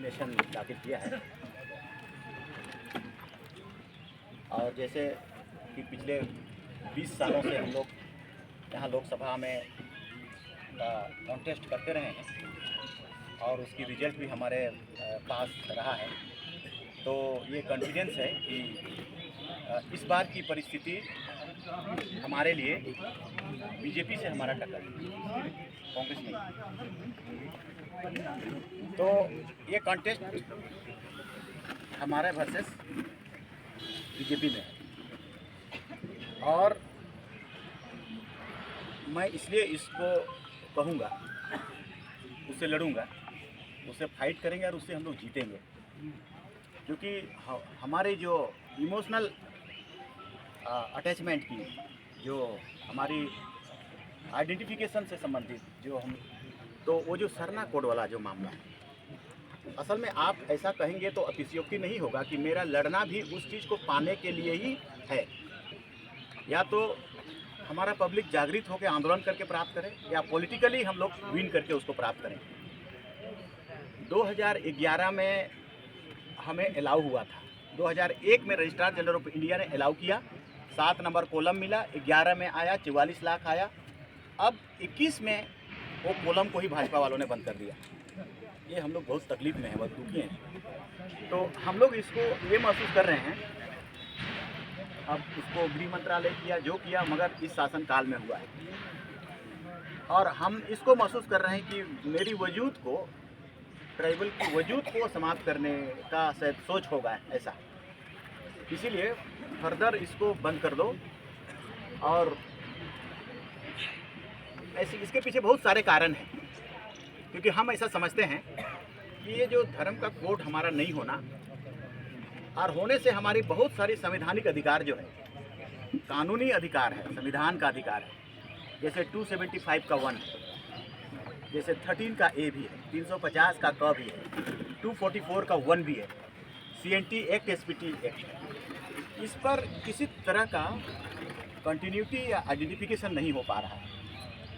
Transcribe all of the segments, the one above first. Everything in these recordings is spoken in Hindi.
नॉमिनेशन दाखिल किया है। और जैसे कि पिछले 20 सालों से हम लोग यहाँ लोकसभा में कॉन्टेस्ट करते रहे हैं और उसकी रिजल्ट भी हमारे पास रहा है। तो ये कॉन्फिडेंस है कि इस बार की परिस्थिति हमारे लिए बीजेपी से हमारा टक्कर है, कांग्रेस नहीं। तो ये कॉन्टेस्ट हमारे वर्सेस बीजेपी में है और मैं इसलिए इसको कहूँगा, उससे लड़ूंगा, उससे फाइट करेंगे और उससे हम लोग जीतेंगे, क्योंकि हमारे जो इमोशनल अटैचमेंट की, जो हमारी आइडेंटिफिकेशन से संबंधित जो हम, तो वो जो सरना कोड वाला जो मामला है, असल में आप ऐसा कहेंगे तो अतिशयोक्ति नहीं होगा कि मेरा लड़ना भी उस चीज़ को पाने के लिए ही है। या तो हमारा पब्लिक जागृत होकर आंदोलन करके प्राप्त करे या पॉलिटिकली हम लोग विन करके उसको प्राप्त करें। 2011 में हमें अलाउ हुआ था, 2001 में रजिस्ट्रार जनरल ऑफ इंडिया ने अलाउ किया, 7 नंबर कॉलम मिला, 11 में आया, 44 लाख आया। अब 21 में वो कॉलम को ही भाजपा वालों ने बंद कर दिया। ये हम लोग बहुत तकलीफ में हैं, बहुत दुखी हैं। तो हम लोग इसको ये महसूस कर रहे हैं, अब उसको गृह मंत्रालय किया जो किया, मगर इस शासनकाल में हुआ है और हम इसको महसूस कर रहे हैं कि मेरी वजूद को, ट्राइबल की वजूद को समाप्त करने का शायद सोच होगा ऐसा। इसीलिए फर्दर इसको बंद कर दो। और ऐसे इसके पीछे बहुत सारे कारण हैं, क्योंकि हम ऐसा समझते हैं कि ये जो धर्म का कोड हमारा नहीं होना और होने से हमारी बहुत सारी संवैधानिक अधिकार जो है, कानूनी अधिकार है, संविधान का अधिकार है, जैसे 275 का 1, जैसे 13 का ए भी है, 350 का क भी है, 244 का 1 भी है, CNT एक्ट, SPT एक्ट है। इस पर किसी तरह का कंटिन्यूटी या आइडेंटिफिकेशन नहीं हो पा रहा है,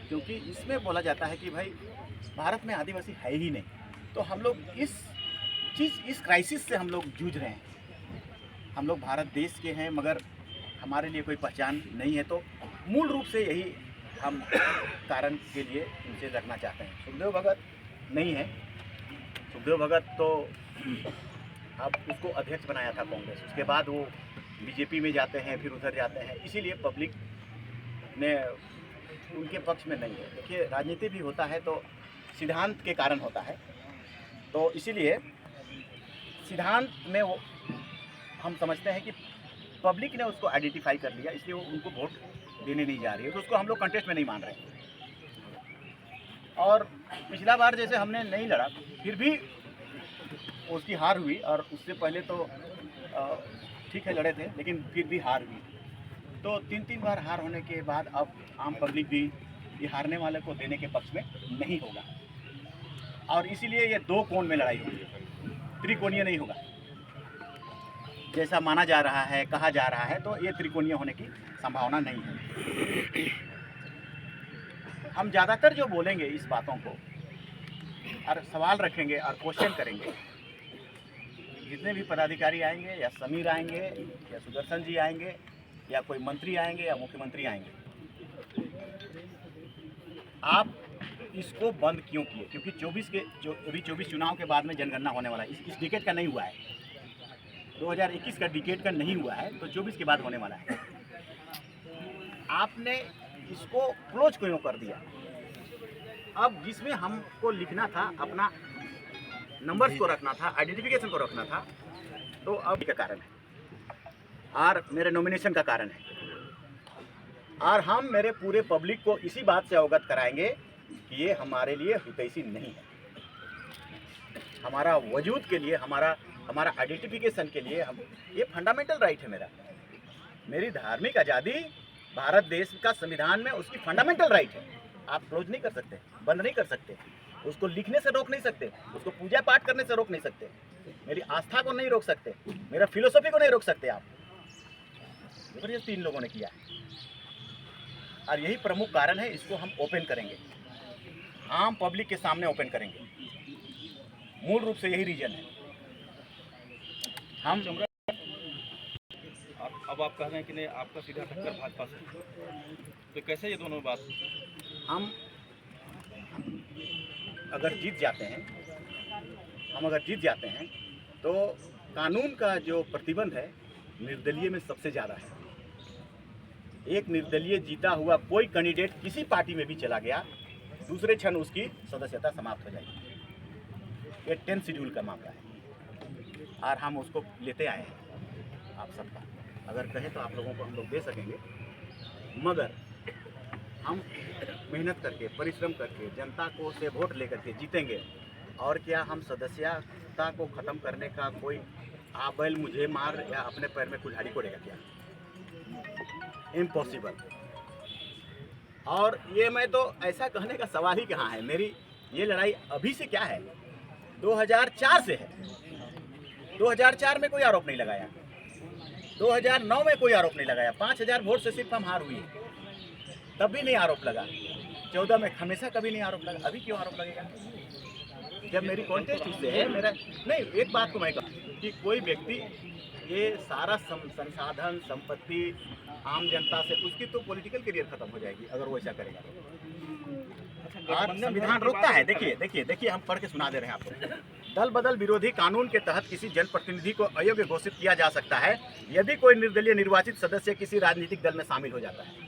क्योंकि इसमें बोला जाता है कि भाई भारत में आदिवासी है ही नहीं। तो हम लोग इस क्राइसिस से हम लोग जूझ रहे हैं। हम लोग भारत देश के हैं मगर हमारे लिए कोई पहचान नहीं है। तो मूल रूप से यही हम कारण के लिए इनसे लड़ना चाहते हैं। सुखदेव भगत नहीं है, सुखदेव भगत तो अब उसको अध्यक्ष बनाया था कांग्रेस, उसके बाद वो बीजेपी में जाते हैं, फिर उधर जाते हैं, इसीलिए पब्लिक ने उनके पक्ष में नहीं है। देखिए, राजनीति भी होता है तो सिद्धांत के कारण होता है, तो इसीलिए सिद्धांत में वो हम समझते हैं कि पब्लिक ने उसको आइडेंटिफाई कर लिया, इसलिए वो उनको वोट देने नहीं जा रही है, तो उसको हम लोग कंटेस्ट में नहीं मान रहे हैं। और पिछला बार जैसे हमने नहीं लड़ा, फिर भी उसकी हार हुई, और उससे पहले तो ठीक है लड़े थे, लेकिन फिर भी हार हुई। तो 3 बार हार होने के बाद अब आम पब्लिक भी ये हारने वाले को देने के पक्ष में नहीं होगा, और इसीलिए ये 2 कोण में लड़ाई होगी, त्रिकोणीय नहीं होगा जैसा माना जा रहा है, कहा जा रहा है। तो ये त्रिकोणीय होने की संभावना नहीं है। हम ज़्यादातर जो बोलेंगे इस बातों को और सवाल रखेंगे और क्वेश्चन करेंगे, जितने भी पदाधिकारी आएंगे, या समीर आएंगे, या सुदर्शन जी आएंगे, या कोई मंत्री आएंगे, या मुख्यमंत्री आएंगे, आप इसको बंद क्यों किए? क्योंकि 24 चुनाव के बाद में जनगणना होने वाला है। इस डिकेट का नहीं हुआ है, 2021 का डिकेट का नहीं हुआ है, तो 24 के बाद होने वाला है। आपने इसको क्लोज क्यों कर दिया? अब जिसमें हमको लिखना था, अपना नंबर्स को रखना था, आइडेंटिफिकेशन को रखना था, तो अब का कारण है और मेरे नॉमिनेशन का कारण है। और हम मेरे पूरे पब्लिक को इसी बात से अवगत कराएंगे कि ये हमारे लिए हितैषी नहीं है। हमारा वजूद के लिए, हमारा आइडेंटिफिकेशन के लिए, हम, ये फंडामेंटल राइट है मेरी धार्मिक आज़ादी भारत देश का संविधान में उसकी फंडामेंटल राइट है। आप क्लोज नहीं कर सकते, बंद नहीं कर सकते, उसको लिखने से रोक नहीं सकते, उसको पूजा पाठ करने से रोक नहीं सकते, मेरी आस्था को नहीं रोक सकते, मेरा फिलोसफी को नहीं रोक सकते आप। जबरदस्ती इन लोगों ने किया है, और यही प्रमुख कारण है। इसको हम ओपन करेंगे, आम पब्लिक के सामने ओपन करेंगे। मूल रूप से यही रीजन है। हम अब आप कह रहे हैं कि नहीं आपका सीधा टक्कर भाजपा से, तो कैसे ये दोनों बात? हम अगर जीत जाते हैं तो कानून का जो प्रतिबंध है निर्दलीय में सबसे ज़्यादा है। एक निर्दलीय जीता हुआ कोई कैंडिडेट किसी पार्टी में भी चला गया, दूसरे क्षण उसकी सदस्यता समाप्त हो जाएगी। ये 10 शेड्यूल का मामला है और हम उसको लेते आए हैं। आप सबका अगर कहें तो आप लोगों को हम लोग दे सकेंगे, मगर हम मेहनत करके परिश्रम करके जनता को से वोट लेकर के जीतेंगे। और क्या हम सदस्यता को ख़त्म करने का कोई बैल मुझे मार या अपने पैर में कुल्हाड़ी कोड़ेगा क्या? इम्पॉसिबल। और ये मैं तो ऐसा कहने का सवाल ही कहाँ है। मेरी ये लड़ाई अभी से क्या है, 2004 से है। 2004 में कोई आरोप नहीं लगाया, 2009 में कोई आरोप नहीं लगाया, 5000 वोट से सिर्फ हम हार हुई, तब भी नहीं आरोप लगा। 14 में हमेशा कभी नहीं आरोप लगा, अभी क्यों आरोप लगेगा? जब मेरी कॉन्टेस्ट इससे है, मेरा नहीं। एक बात को मैं कहूँ कि कोई व्यक्ति ये सारा संसाधन संपत्ति आम जनता से, उसकी तो पॉलिटिकल करियर खत्म हो जाएगी अगर वो ऐसा करेगा। और संविधान रोकता है। देखिए हम पढ़ के सुना दे रहे हैं आपको। दल बदल विरोधी कानून के तहत किसी जनप्रतिनिधि को अयोग्य घोषित किया जा सकता है यदि कोई निर्दलीय निर्वाचित सदस्य किसी राजनीतिक दल में शामिल हो जाता है।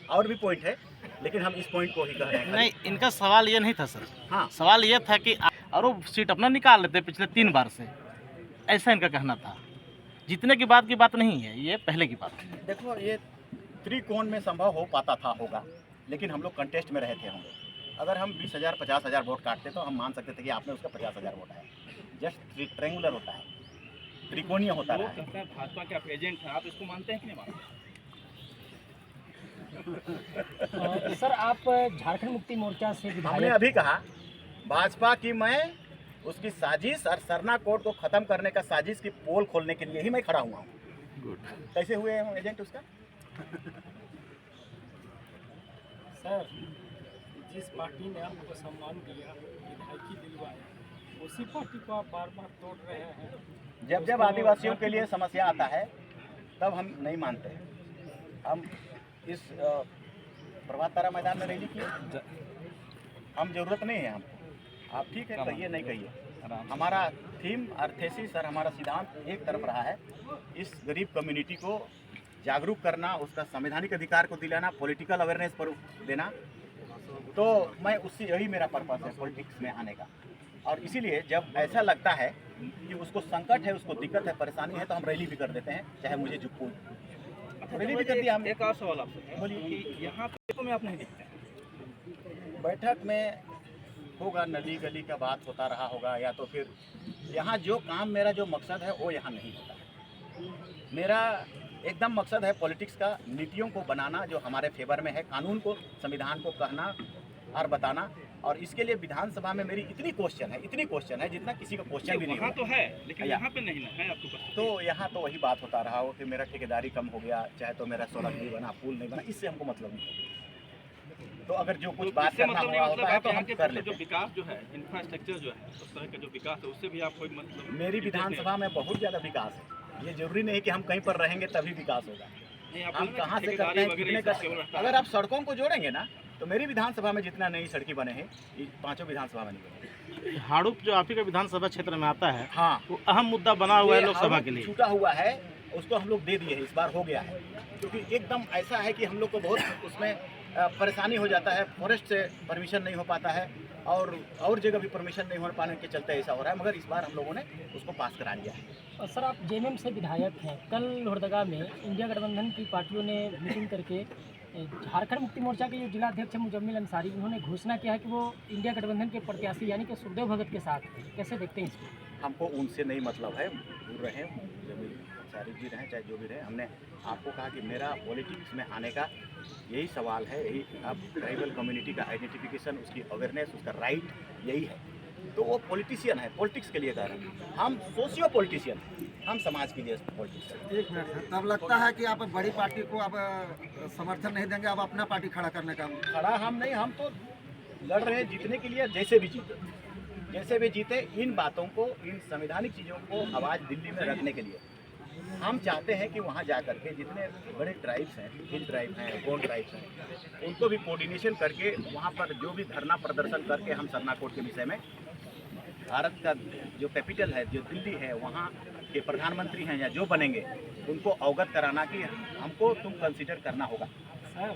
और भी पॉइंट है, लेकिन हम इस पॉइंट को ही कह रहे हैं। नहीं, इनका सवाल ये नहीं था सर। हाँ, सवाल ये था कि और वो सीट अपना निकाल लेते पिछले 3 बार से, ऐसा इनका कहना था। जीतने की बात नहीं है, ये पहले की बात है। देखो ये त्रिकोण में संभव हो पाता था होगा, लेकिन हम लोग कंटेस्ट में रहे थे। हम लोग अगर हम 20,000 50,000 वोट काटते तो हम मान सकते थे कि आपने उसका 50,000 वोट है। जस्ट ट्रेंगुलर होता है, त्रिकोणीय होता है। भाजपा के आप एजेंट हैं, आप इसको मानते हैं कि नहीं मानते? सर आप झारखंड मुक्ति मोर्चा से हमने विधायक, अभी कहा भाजपा की मैं उसकी साजिश और सरना कोड को खत्म करने का साजिश की पोल खोलने के लिए ही मैं खड़ा हुआ हूँ। कैसे हुए हैं हम एजेंट उसका? सर जिस पार्टी ने आपको सम्मान दिया, विधायकी दिलवाया, उसी पार्टी को आप बार बार तोड़ रहे हैं। जब आदिवासियों के लिए समस्या आता है तब हम नहीं मानते। हम इस प्रभात तारा मैदान में रैली किए, हम जरूरत नहीं है हमको। आप ठीक है कहिए, नहीं कहिए, हमारा थीम और थेसिस और हमारा सिद्धांत एक तरफ रहा है। इस गरीब कम्युनिटी को जागरूक करना, उसका संवैधानिक अधिकार को दिलाना, पॉलिटिकल अवेयरनेस पर देना। तो मैं उससे यही मेरा पर्पस है पॉलिटिक्स में आने का। और इसीलिए जब ऐसा लगता है कि उसको संकट है, उसको दिक्कत है, परेशानी है, तो हम रैली भी कर देते हैं, चाहे मुझे जो रैली भी कर दिया हमने। एक और सवाल आपसे, बोलिए कि यहाँ पे में आप नहीं दिखते हैं। बैठक में होगा, नली गली का बात होता रहा होगा, या तो फिर यहाँ जो काम मेरा जो मकसद है वो यहाँ नहीं होता है। मेरा एकदम मकसद है पॉलिटिक्स का, नीतियों को बनाना जो हमारे फेवर में है, कानून को संविधान को कहना और बताना। और इसके लिए विधानसभा में मेरी इतनी क्वेश्चन है जितना किसी का क्वेश्चन भी नहीं वहाँ हुआ। तो है, लेकिन यहाँ पे नहीं है आपको पता। तो यहाँ तो वही बात होता रहा हो कि मेरा ठेकेदारी कम हो गया, चाहे तो मेरा सड़क नहीं बना, पुल नहीं बना, इससे हमको मतलब नहीं। तो अगर जो कुछ बात करना हुआ होता है तो हम कर लेते जो हैं। विकास जो है, इंफ्रास्ट्रक्चर जो है, उस तरह का जो विकास है, उससे भी आपको मतलब मेरी विधानसभा में बहुत ज़्यादा विकास है। ये जरूरी नहीं कि हम कहीं पर रहेंगे तभी विकास होगा। हम कहाँ से करते हैं, कितने कर। अगर आप सड़कों को जोड़ेंगे ना तो मेरी विधानसभा में जितना नई सड़कें बने हैं, ये 5 विधानसभा में नहीं बने। हाड़ुप जो आप ही का विधानसभा क्षेत्र में आता है, हाँ, वो अहम मुद्दा बना हुआ है ये लोकसभा के लिए। छूटा हुआ है, उसको हम लोग दे दिए हैं, इस बार हो गया है। क्योंकि एकदम ऐसा है कि हम लोग को बहुत उसमें परेशानी हो जाता है, फॉरेस्ट से परमिशन नहीं हो पाता है और जगह भी परमिशन नहीं हो पाने के चलते ऐसा हो रहा है। मगर इस बार हम लोगों ने उसको पास करा लिया है। और सर आप जेएमएम से विधायक हैं, कल लोहरदगा में इंडिया गठबंधन की पार्टियों ने मीटिंग करके झारखंड मुक्ति मोर्चा के जो जिला अध्यक्ष हैं मुजम्मिल अंसारी, उन्होंने घोषणा किया है कि वो इंडिया गठबंधन के प्रत्याशी यानी कि सुखदेव भगत के साथ हैं। कैसे देखते हैं इसको? हमको उनसे नहीं मतलब है, दूर रहे, जमील अंसारी जी रहें चाहे जो भी रहे। हमने आपको कहा कि मेरा पॉलिटिक्स में आने का यही सवाल है, यही अब ट्राइबल कम्युनिटी का आइडेंटिफिकेशन, उसकी अवेयरनेस, उसका राइट यही है। तो वो पॉलिटिशियन है, पॉलिटिक्स के लिए कर रहे हैं। हम सोशियो पॉलिटिशियन, हम समाज के लिए पॉलिटिशियन। एक मिनट सर, तब लगता है कि आप बड़ी पार्टी को अब समर्थन नहीं देंगे, अब अपना पार्टी खड़ा करने का? खड़ा हम नहीं, हम तो लड़ रहे हैं जीतने के लिए, जैसे भी जीते, कैसे भी जीते, इन बातों को, इन संवैधानिक चीज़ों को आवाज़ दिल्ली में रखने के लिए हम चाहते हैं कि वहाँ जा करके जितने बड़े ट्राइब्स हैं, हिल ट्राइब हैं, गोंड ट्राइब्स हैं, उनको भी कोऑर्डिनेशन करके वहाँ पर जो भी धरना प्रदर्शन करके हम सरना कोड के विषय में भारत का जो कैपिटल है, जो दिल्ली है, वहाँ के प्रधानमंत्री हैं या जो बनेंगे उनको अवगत कराना कि हमको तुम कंसिडर करना होगा। सर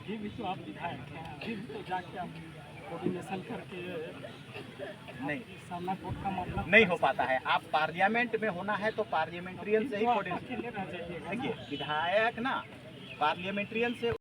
ये भी तो आप विधायक हैं, अभी भी तो जाके आप कोऑर्डिनेशन करके नहीं सामना कोर्ट का मामला नहीं हो पाता है। आप पार्लियामेंट में होना है तो पार्लियामेंट्रियन से ही तो आप कोऑर्डिनेशन, अकेले रह जाइएगा। देखिए विधायक ना पार्लियामेंट्रियन से